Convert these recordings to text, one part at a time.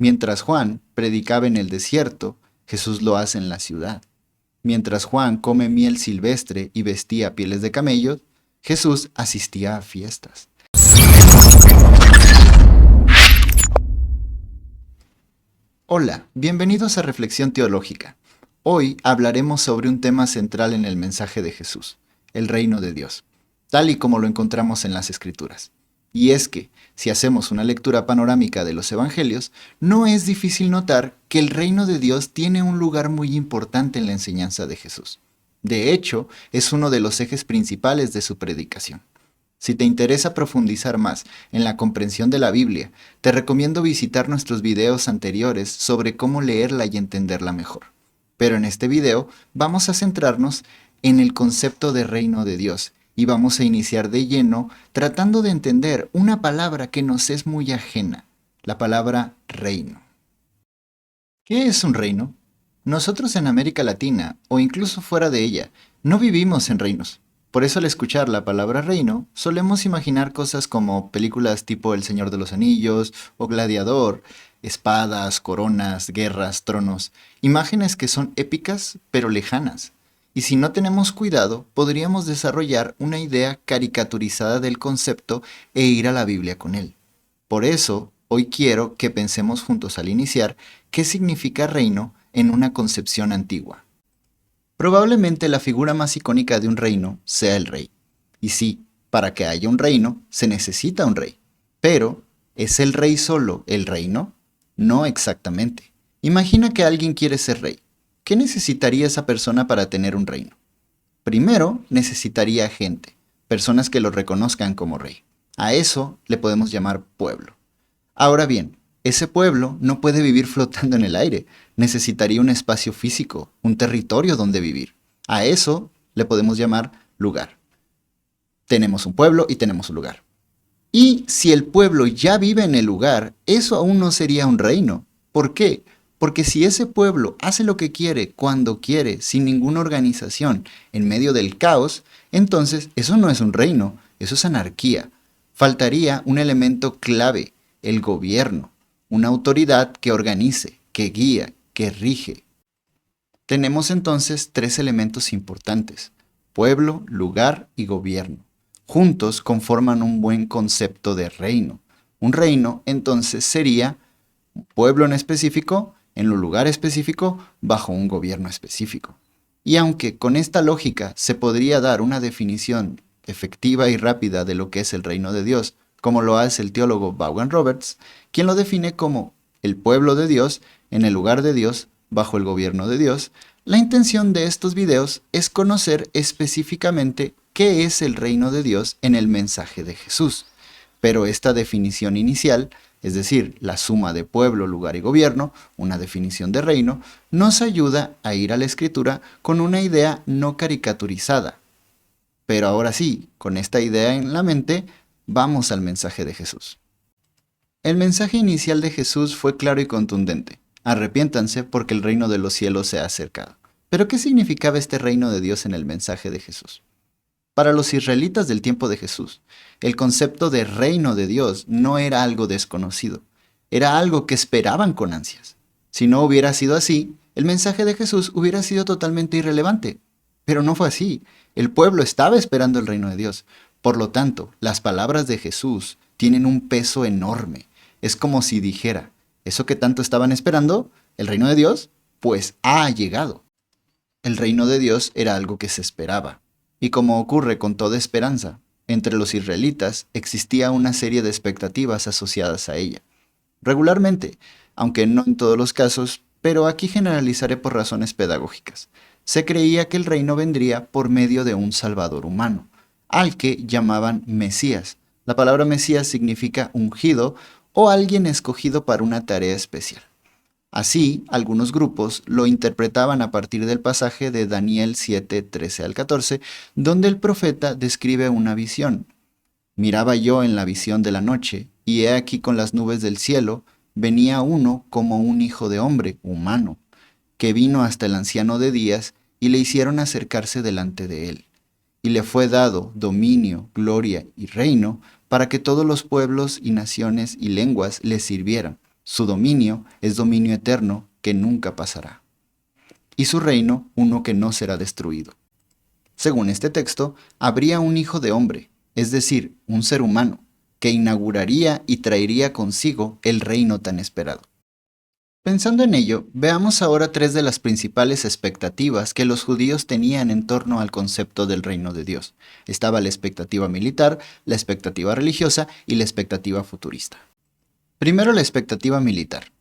Mientras Juan predicaba en el desierto, Jesús lo hace en la ciudad. Mientras Juan come miel silvestre y vestía pieles de camellos, Jesús asistía a fiestas. Hola, bienvenidos a Reflexión Teológica. Hoy hablaremos sobre un tema central en el mensaje de Jesús, el reino de Dios, tal y como lo encontramos en las Escrituras. Y es que, si hacemos una lectura panorámica de los Evangelios, no es difícil notar que el reino de Dios tiene un lugar muy importante en la enseñanza de Jesús. De hecho, es uno de los ejes principales de su predicación. Si te interesa profundizar más en la comprensión de la Biblia, te recomiendo visitar nuestros videos anteriores sobre cómo leerla y entenderla mejor. Pero en este video vamos a centrarnos en el concepto de reino de Dios y vamos a iniciar de lleno tratando de entender una palabra que nos es muy ajena, la palabra reino. ¿Qué es un reino? Nosotros en América Latina, o incluso fuera de ella, no vivimos en reinos. Por eso al escuchar la palabra reino, solemos imaginar cosas como películas tipo El Señor de los Anillos o Gladiador, espadas, coronas, guerras, tronos, imágenes que son épicas pero lejanas. Y si no tenemos cuidado, podríamos desarrollar una idea caricaturizada del concepto e ir a la Biblia con él. Por eso, hoy quiero que pensemos juntos al iniciar qué significa reino en una concepción antigua. Probablemente la figura más icónica de un reino sea el rey. Y sí, para que haya un reino se necesita un rey. Pero, ¿es el rey solo el reino? No exactamente. Imagina que alguien quiere ser rey. ¿Qué necesitaría esa persona para tener un reino? Primero, necesitaría gente, personas que lo reconozcan como rey. A eso le podemos llamar pueblo. Ahora bien, ese pueblo no puede vivir flotando en el aire. Necesitaría un espacio físico, un territorio donde vivir. A eso le podemos llamar lugar. Tenemos un pueblo y tenemos un lugar. Y si el pueblo ya vive en el lugar, eso aún no sería un reino. ¿Por qué? Porque si ese pueblo hace lo que quiere, cuando quiere, sin ninguna organización, en medio del caos, entonces eso no es un reino, eso es anarquía. Faltaría un elemento clave, el gobierno, una autoridad que organice, que guía, que rige. Tenemos entonces tres elementos importantes: pueblo, lugar y gobierno. Juntos conforman un buen concepto de reino. Un reino entonces sería un pueblo en específico, en un lugar específico, bajo un gobierno específico. Y aunque con esta lógica se podría dar una definición efectiva y rápida de lo que es el reino de Dios, como lo hace el teólogo Vaughan Roberts, quien lo define como el pueblo de Dios, en el lugar de Dios, bajo el gobierno de Dios, la intención de estos videos es conocer específicamente qué es el reino de Dios en el mensaje de Jesús. Pero esta definición inicial, es decir, la suma de pueblo, lugar y gobierno, una definición de reino, nos ayuda a ir a la Escritura con una idea no caricaturizada. Pero ahora sí, con esta idea en la mente, vamos al mensaje de Jesús. El mensaje inicial de Jesús fue claro y contundente: arrepiéntanse porque el reino de los cielos se ha acercado. ¿Pero qué significaba este reino de Dios en el mensaje de Jesús? Para los israelitas del tiempo de Jesús, el concepto de reino de Dios no era algo desconocido, era algo que esperaban con ansias. Si no hubiera sido así, el mensaje de Jesús hubiera sido totalmente irrelevante. Pero no fue así. El pueblo estaba esperando el reino de Dios. Por lo tanto, las palabras de Jesús tienen un peso enorme. Es como si dijera: ¿eso que tanto estaban esperando, el reino de Dios? Pues ha llegado. El reino de Dios era algo que se esperaba. Y como ocurre con toda esperanza, entre los israelitas existía una serie de expectativas asociadas a ella. Regularmente, aunque no en todos los casos, pero aquí generalizaré por razones pedagógicas, se creía que el reino vendría por medio de un Salvador humano, al que llamaban Mesías. La palabra Mesías significa ungido o alguien escogido para una tarea especial. Así, algunos grupos lo interpretaban a partir del pasaje de Daniel 7, 13 al 14, donde el profeta describe una visión. Miraba yo en la visión de la noche, y he aquí con las nubes del cielo venía uno como un hijo de hombre, humano, que vino hasta el anciano de días y le hicieron acercarse delante de él. Y le fue dado dominio, gloria y reino para que todos los pueblos y naciones y lenguas le sirvieran. Su dominio es dominio eterno que nunca pasará. Y su reino uno que no será destruido. Según este texto, habría un hijo de hombre, es decir, un ser humano, que inauguraría y traería consigo el reino tan esperado. Pensando en ello, veamos ahora tres de las principales expectativas que los judíos tenían en torno al concepto del reino de Dios. Estaba la expectativa militar, la expectativa religiosa y la expectativa futurista. Primero, la expectativa militar.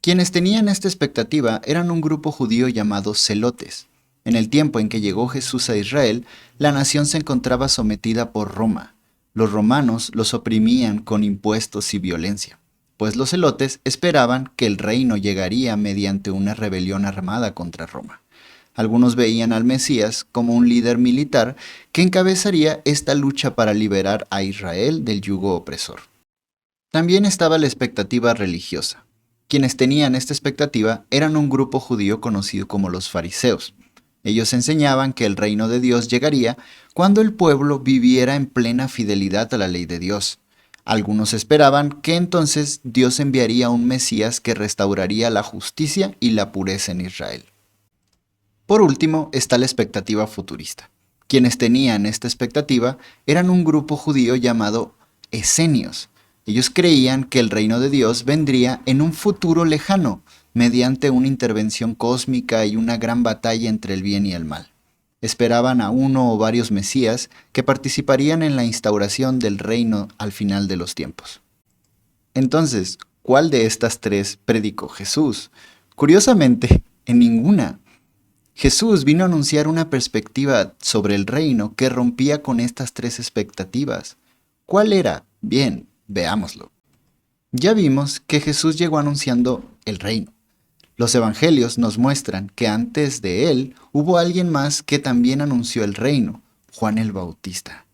Quienes tenían esta expectativa eran un grupo judío llamado celotes. En el tiempo en que llegó Jesús a Israel, la nación se encontraba sometida por Roma. Los romanos los oprimían con impuestos y violencia, pues los celotes esperaban que el reino llegaría mediante una rebelión armada contra Roma. Algunos veían al Mesías como un líder militar que encabezaría esta lucha para liberar a Israel del yugo opresor. También estaba la expectativa religiosa. Quienes tenían esta expectativa eran un grupo judío conocido como los fariseos. Ellos enseñaban que el reino de Dios llegaría cuando el pueblo viviera en plena fidelidad a la ley de Dios. Algunos esperaban que entonces Dios enviaría un Mesías que restauraría la justicia y la pureza en Israel. Por último está la expectativa futurista. Quienes tenían esta expectativa eran un grupo judío llamado esenios. Ellos creían que el reino de Dios vendría en un futuro lejano, mediante una intervención cósmica y una gran batalla entre el bien y el mal. Esperaban a uno o varios mesías que participarían en la instauración del reino al final de los tiempos. Entonces, ¿cuál de estas tres predicó Jesús? Curiosamente, en ninguna. Jesús vino a anunciar una perspectiva sobre el reino que rompía con estas tres expectativas. ¿Cuál era? Bien, veámoslo. Ya vimos que Jesús llegó anunciando el reino. Los evangelios nos muestran que antes de él hubo alguien más que también anunció el reino, Juan el Bautista.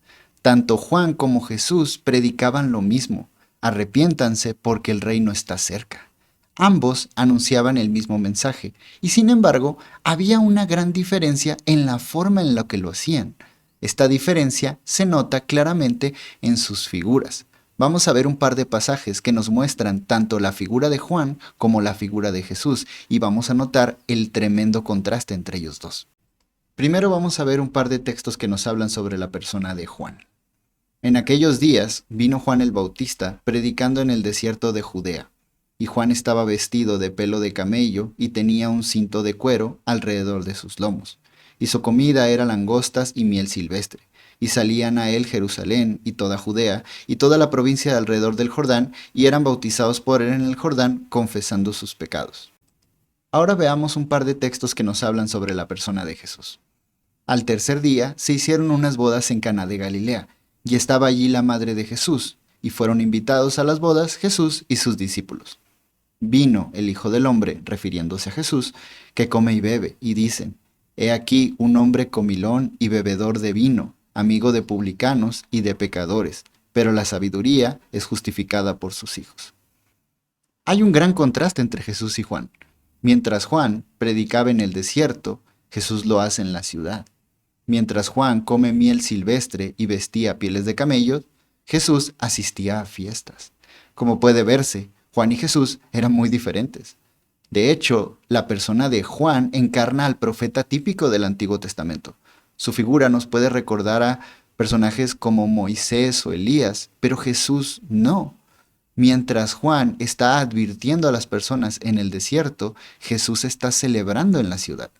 Tanto Juan como Jesús predicaban lo mismo: arrepiéntanse porque el reino está cerca. Ambos anunciaban el mismo mensaje, y sin embargo, había una gran diferencia en la forma en la que lo hacían. Esta diferencia se nota claramente en sus figuras. Vamos a ver un par de pasajes que nos muestran tanto la figura de Juan como la figura de Jesús, y vamos a notar el tremendo contraste entre ellos dos. Primero vamos a ver un par de textos que nos hablan sobre la persona de Juan. En aquellos días vino Juan el Bautista predicando en el desierto de Judea, y Juan estaba vestido de pelo de camello y tenía un cinto de cuero alrededor de sus lomos, y su comida era langostas y miel silvestre. Y salían a él Jerusalén y toda Judea y toda la provincia de alrededor del Jordán, y eran bautizados por él en el Jordán, confesando sus pecados. Ahora veamos un par de textos que nos hablan sobre la persona de Jesús. Al tercer día se hicieron unas bodas en Caná de Galilea, y estaba allí la madre de Jesús, y fueron invitados a las bodas Jesús y sus discípulos. Vino el Hijo del Hombre, refiriéndose a Jesús, que come y bebe, y dicen: He aquí un hombre comilón y bebedor de vino, amigo de publicanos y de pecadores, pero la sabiduría es justificada por sus hijos. Hay un gran contraste entre Jesús y Juan. Mientras Juan predicaba en el desierto, Jesús lo hace en la ciudad. Mientras Juan come miel silvestre y vestía pieles de camellos, Jesús asistía a fiestas. Como puede verse, Juan y Jesús eran muy diferentes. De hecho, la persona de Juan encarna al profeta típico del Antiguo Testamento. Su figura nos puede recordar a personajes como Moisés o Elías, pero Jesús no. Mientras Juan está advirtiendo a las personas en el desierto, Jesús está celebrando en la ciudad.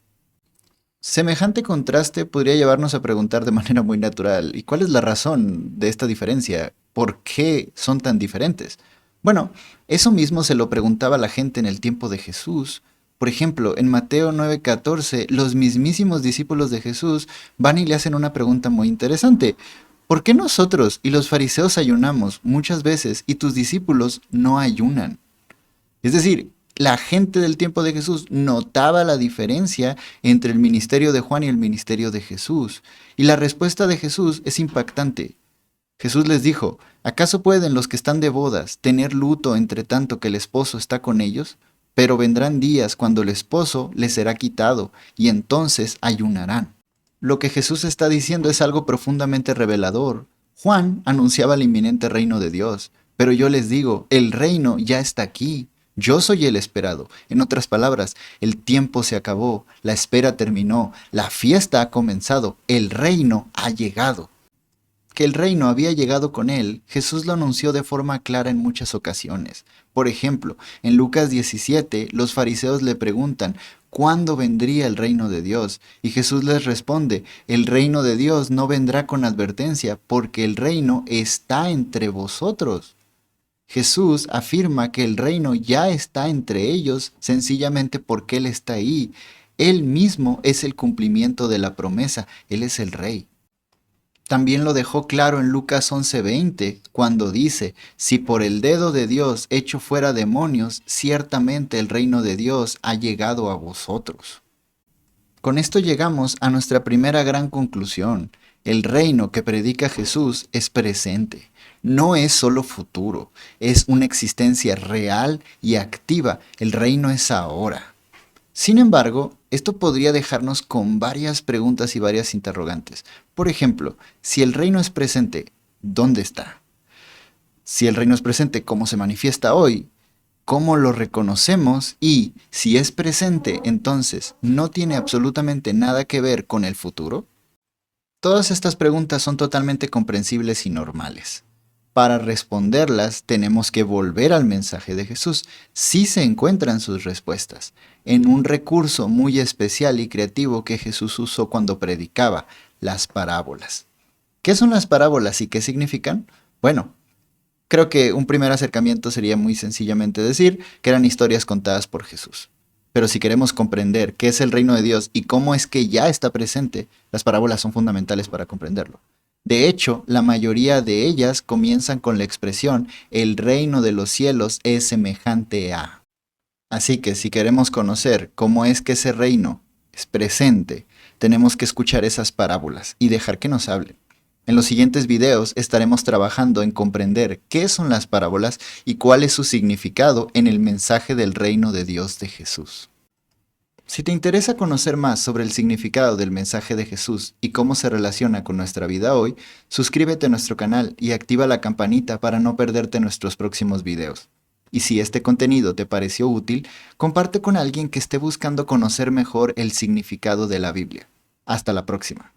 Semejante contraste podría llevarnos a preguntar de manera muy natural: ¿y cuál es la razón de esta diferencia? ¿Por qué son tan diferentes? Bueno, eso mismo se lo preguntaba la gente en el tiempo de Jesús. Por ejemplo, en Mateo 9:14, los mismísimos discípulos de Jesús van y le hacen una pregunta muy interesante. ¿Por qué nosotros y los fariseos ayunamos muchas veces y tus discípulos no ayunan? Es decir, la gente del tiempo de Jesús notaba la diferencia entre el ministerio de Juan y el ministerio de Jesús. Y la respuesta de Jesús es impactante. Jesús les dijo: ¿acaso pueden los que están de bodas tener luto entre tanto que el esposo está con ellos? Pero vendrán días cuando el esposo les será quitado, y entonces ayunarán. Lo que Jesús está diciendo es algo profundamente revelador. Juan anunciaba el inminente reino de Dios, pero yo les digo, el reino ya está aquí. Yo soy el esperado. En otras palabras, el tiempo se acabó, la espera terminó, la fiesta ha comenzado, el reino ha llegado. Que el reino había llegado con él, Jesús lo anunció de forma clara en muchas ocasiones. Por ejemplo, en Lucas 17, los fariseos le preguntan, ¿cuándo vendría el reino de Dios? Y Jesús les responde, el reino de Dios no vendrá con advertencia, porque el reino está entre vosotros. Jesús afirma que el reino ya está entre ellos sencillamente porque Él está ahí. Él mismo es el cumplimiento de la promesa, Él es el rey. También lo dejó claro en Lucas 11:20, cuando dice, si por el dedo de Dios echo fuera demonios, ciertamente el reino de Dios ha llegado a vosotros. Con esto llegamos a nuestra primera gran conclusión. El reino que predica Jesús es presente, no es solo futuro, es una existencia real y activa. El reino es ahora. Sin embargo, esto podría dejarnos con varias preguntas y varias interrogantes. Por ejemplo, si el reino es presente, ¿dónde está? Si el reino es presente, ¿cómo se manifiesta hoy? ¿Cómo lo reconocemos? Y si es presente, entonces, ¿no tiene absolutamente nada que ver con el futuro? Todas estas preguntas son totalmente comprensibles y normales. Para responderlas tenemos que volver al mensaje de Jesús. Sí se encuentran sus respuestas, en un recurso muy especial y creativo que Jesús usó cuando predicaba, las parábolas. ¿Qué son las parábolas y qué significan? Bueno, creo que un primer acercamiento sería muy sencillamente decir que eran historias contadas por Jesús. Pero si queremos comprender qué es el reino de Dios y cómo es que ya está presente, las parábolas son fundamentales para comprenderlo. De hecho, la mayoría de ellas comienzan con la expresión el reino de los cielos es semejante a. Así que si queremos conocer cómo es que ese reino es presente, tenemos que escuchar esas parábolas y dejar que nos hablen. En los siguientes videos estaremos trabajando en comprender qué son las parábolas y cuál es su significado en el mensaje del reino de Dios de Jesús. Si te interesa conocer más sobre el significado del mensaje de Jesús y cómo se relaciona con nuestra vida hoy, suscríbete a nuestro canal y activa la campanita para no perderte nuestros próximos videos. Y si este contenido te pareció útil, comparte con alguien que esté buscando conocer mejor el significado de la Biblia. Hasta la próxima.